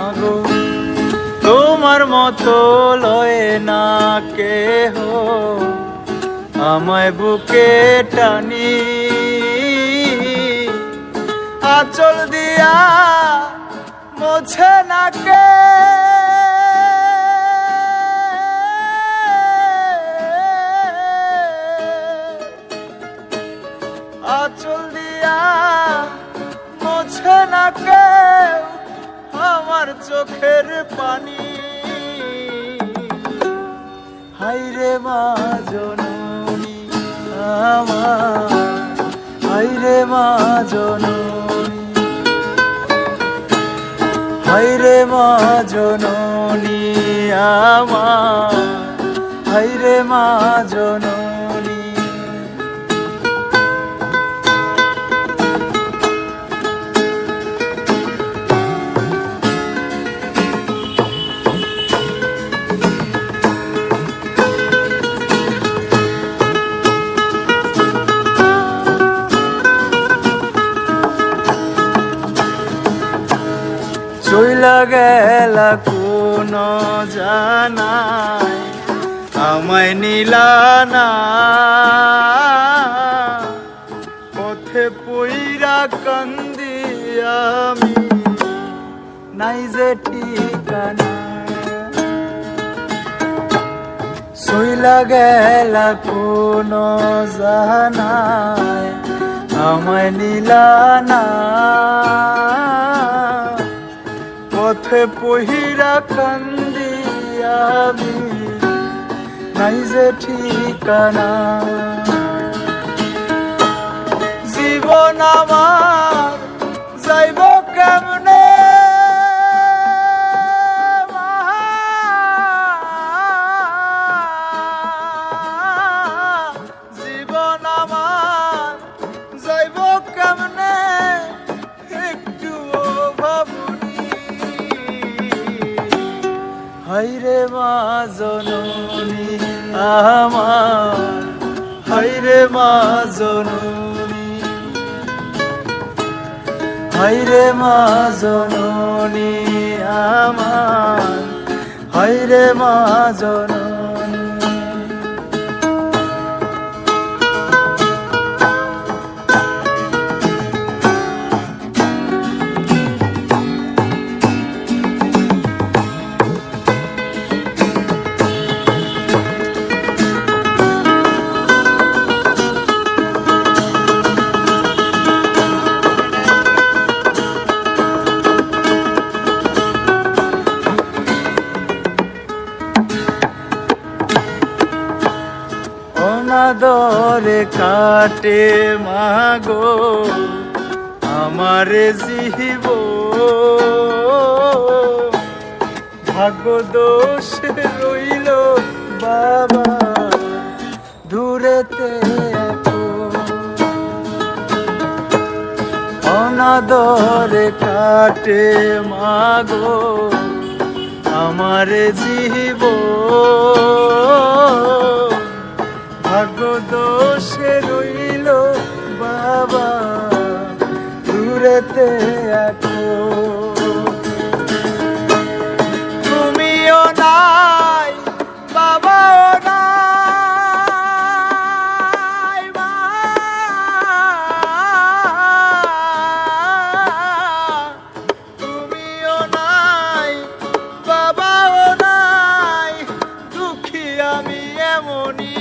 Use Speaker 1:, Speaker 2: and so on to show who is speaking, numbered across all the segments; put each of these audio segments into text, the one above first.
Speaker 1: মাগো তোমার মতো লয় না কেহ আমায় বুকে টানি আঁচল দিয়া মোছে না কে আঁচল দিয়া মোছে না কেউ আমার চোখের পানি হায়রে মা জননী আমার হায়রে মা জননী হায়রে মা জননী আমার হায়রে মা জননী চইলা গেলা কোন জানাই আমায় নিলা না পথে পইরা কান্দি আমি নাই যে ঠিকানা চইলা গেলা কোন জানাই আমায় নিলা না পথে পহিরা কান্দি আমি নাই যে ঠিকানা জীবন আমার যাইব কেমনে জীবন আমার যাইব কেমনে একটু ভাবুনি হায়রে মা জননী আমার হায়রে মা জননী হায়রে মা জননী আমার হায়রে মা জননী অনাদরে কাটে মাগো আমার জীব ভাগ্য দোষ রইল বাবা দূরেতে অনাদরে কাটে মাগো আমার জীব ভাগ্য দোষে রইল বাবা দূরেতে তুমিও নাই বাবাও নাই মা তুমিও নাই বাবাও নাই দুঃখী আমি এমনি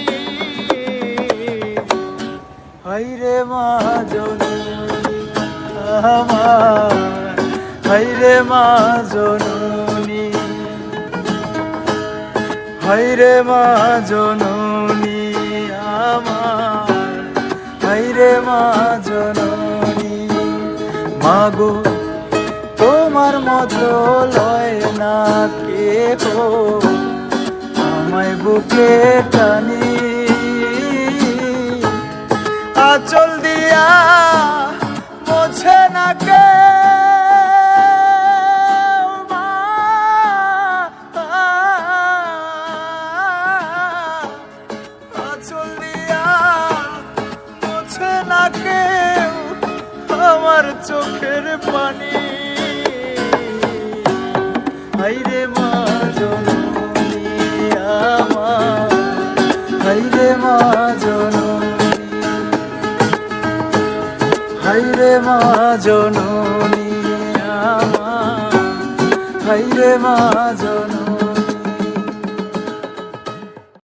Speaker 1: হায়রে মা জননী আমার হায়রে মা জননী হায়রে মা জননী আমার হায়রে মা জননী মাগো তোমার মতো লয় না কেহ আমায় বুকে টানি আঁচল দিয়া মোছে না কে আঁচল দিয়া মোছে না কেউ আমার চোখের পানি হাইরে মা জননী আমার, হাইরে মা জননী, হাইরে মা জননী আমার, হাইরে মা জননী।